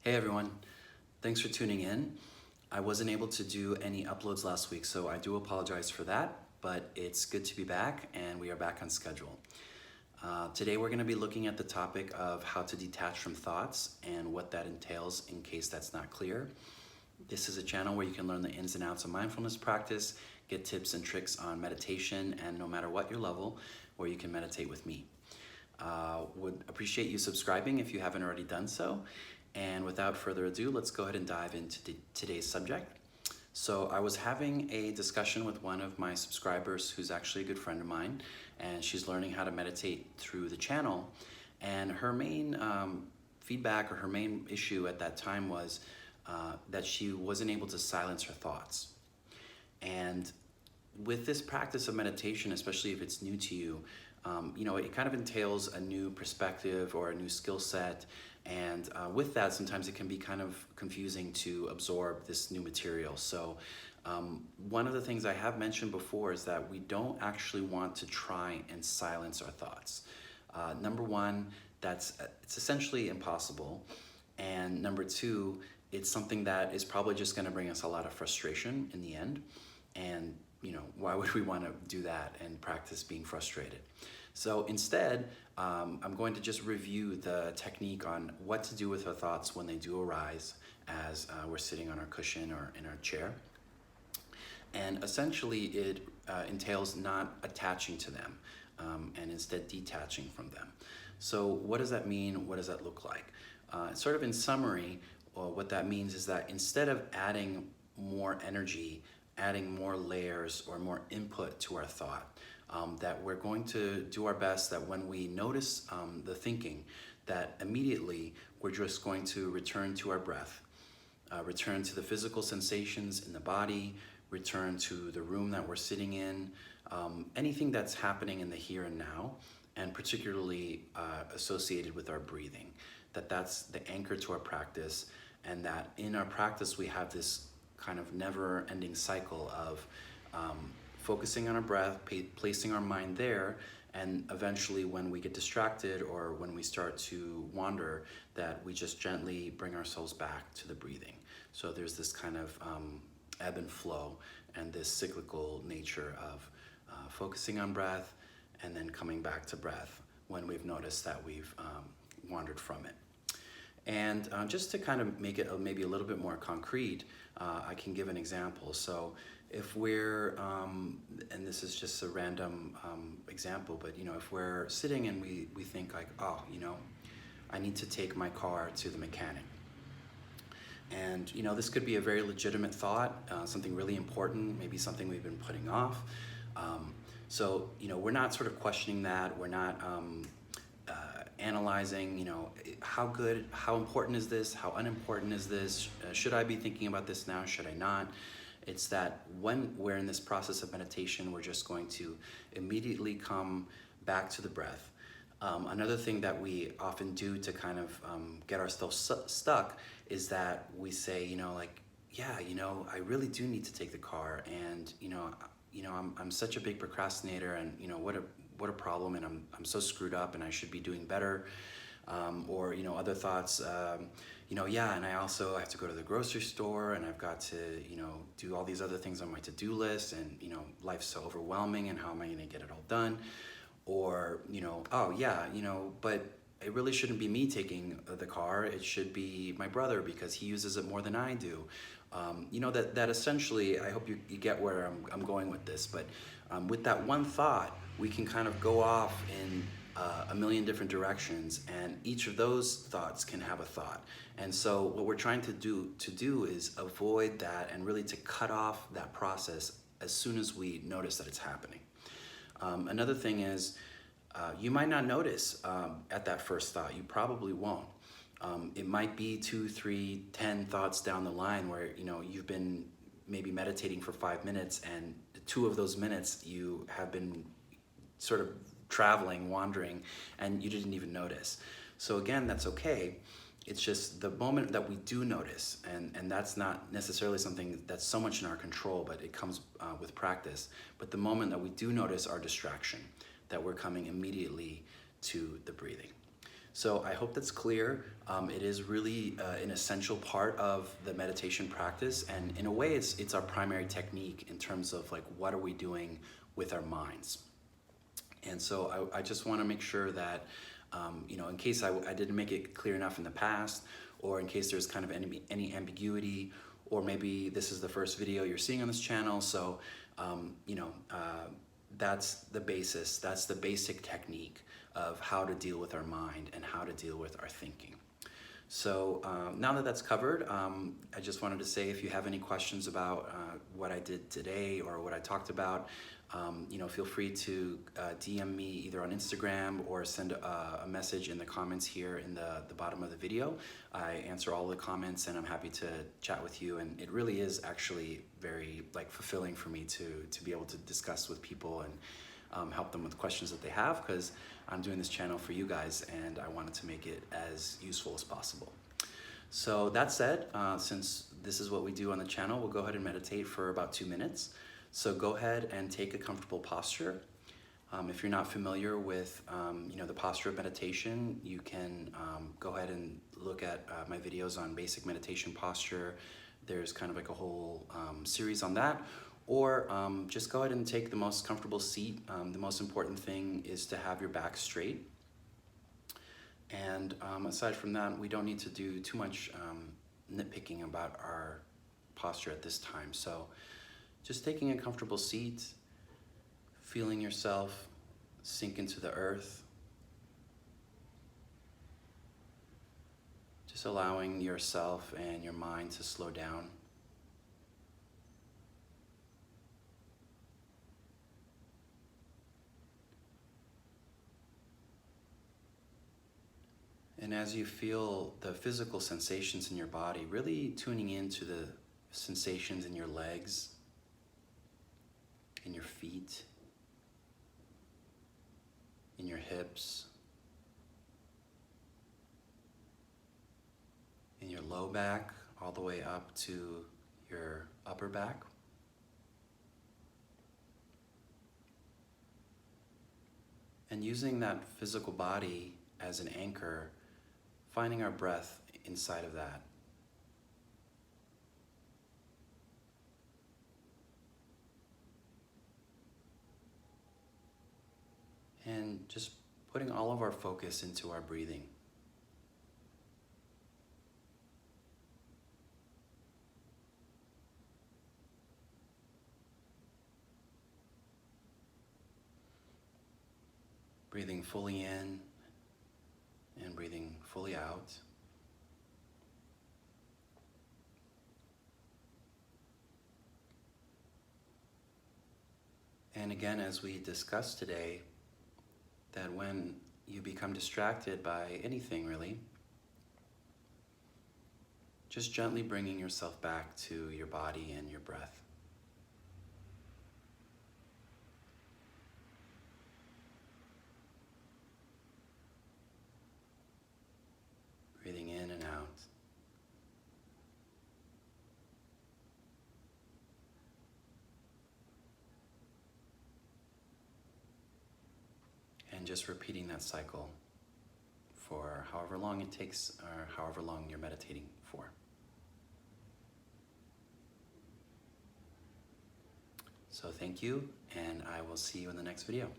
Hey everyone, thanks for tuning in. I wasn't able to do any uploads last week, so I do apologize for that, but it's good to be back and we are back on schedule. Today we're going to be looking at the topic of how to detach from thoughts and what that entails in case that's not clear. This is a channel where you can learn the ins and outs of mindfulness practice, get tips and tricks on meditation, and no matter what your level, where you can meditate with me. Would appreciate you subscribing if you haven't already done so. And without further ado, let's go ahead and dive into today's subject. So I was having a discussion with one of my subscribers who's actually a good friend of mine, and she's learning how to meditate through the channel. And her main feedback or her main issue at that time was that she wasn't able to silence her thoughts. And with this practice of meditation, especially if it's new to you, it kind of entails a new perspective or a new skill set. And with that, sometimes it can be kind of confusing to absorb this new material. So one of the things I have mentioned before is that we don't actually want to try and silence our thoughts. Number one, it's essentially impossible. And number two, it's something that is probably just going to bring us a lot of frustration in the end. And why would we want to do that and practice being frustrated? So instead, I'm going to just review the technique on what to do with our thoughts when they do arise as we're sitting on our cushion or in our chair. And essentially, it entails not attaching to them and instead detaching from them. So what does that mean? What does that look like? Sort of in summary, what that means is that instead of adding more energy, adding more layers or more input to our thought, that we're going to do our best that when we notice the thinking, that immediately we're just going to return to our breath, return to the physical sensations in the body, return to the room that we're sitting in, anything that's happening in the here and now, and particularly associated with our breathing, that's the anchor to our practice, and that in our practice we have this kind of never-ending cycle of focusing on our breath, placing our mind there, and eventually when we get distracted or when we start to wander, that we just gently bring ourselves back to the breathing. So there's this kind of ebb and flow and this cyclical nature of focusing on breath and then coming back to breath when we've noticed that we've wandered from it. And just to kind of make it maybe a little bit more concrete, I can give an example. So if we're, and this is just a random example, but if we're sitting and we think like, oh, I need to take my car to the mechanic. And this could be a very legitimate thought, something really important, maybe something we've been putting off. So we're not sort of questioning that. We're not analyzing, how important is this? How unimportant is this? Should I be thinking about this now? Should I not? It's that when we're in this process of meditation, we're just going to immediately come back to the breath. Another thing that we often do to kind of get ourselves stuck is that we say, I really do need to take the car, and I'm such a big procrastinator, and what a problem, and I'm so screwed up, and I should be doing better. Or other thoughts, and I also have to go to the grocery store, and I've got to do all these other things on my to-do list, and life's so overwhelming, and how am I going to get it all done? Or but it really shouldn't be me taking the car. It should be my brother because he uses it more than I do. That essentially, I hope you get where I'm going with this, but with that one thought, we can kind of go off in a million different directions, and each of those thoughts can have a thought. And so what we're trying to do is avoid that and really to cut off that process as soon as we notice that it's happening. Another thing is, you might not notice at that first thought. You probably won't. It might be 2, 3, 10 thoughts down the line where you've been maybe meditating for 5 minutes, and 2 of those minutes you have been sort of traveling, wandering, and you didn't even notice. So again, that's okay. It's just the moment that we do notice, and that's not necessarily something that's so much in our control, but it comes with practice. But the moment that we do notice our distraction, that we're coming immediately to the breathing. So I hope that's clear. It is really an essential part of the meditation practice, and in a way it's our primary technique in terms of like what are we doing with our minds. And so I just want to make sure that you know, in case I didn't make it clear enough in the past, or in case there's kind of any ambiguity, or maybe this is the first video you're seeing on this channel, so you know, that's the basis, that's the basic technique of how to deal with our mind and how to deal with our thinking. So now that that's covered, I just wanted to say if you have any questions about what I did today or what I talked about, you know, feel free to DM me either on Instagram or send a message in the comments here in the bottom of the video. I answer all the comments and I'm happy to chat with you, and it really is actually very like fulfilling for me to be able to discuss with people and help them with questions that they have, because I'm doing this channel for you guys and I wanted to make it as useful as possible. So that said, since this is what we do on the channel, we'll go ahead and meditate for about 2 minutes. So go ahead and take a comfortable posture. If you're not familiar with you know, the posture of meditation, you can go ahead and look at my videos on basic meditation posture. There's kind of like a whole series on that. Or just go ahead and take the most comfortable seat. The most important thing is to have your back straight. And aside from that, we don't need to do too much nitpicking about our posture at this time. So just taking a comfortable seat, feeling yourself sink into the earth, just allowing yourself and your mind to slow down. And as you feel the physical sensations in your body, really tuning into the sensations in your legs, in your feet, in your hips, in your low back, all the way up to your upper back. And using that physical body as an anchor, finding our breath inside of that. And just putting all of our focus into our breathing. Breathing fully in and breathing fully out. And again, as we discussed today, that when you become distracted by anything really, just gently bringing yourself back to your body and your breath. Breathing in and out. And just repeating that cycle for however long it takes, or however long you're meditating for. So thank you, and I will see you in the next video.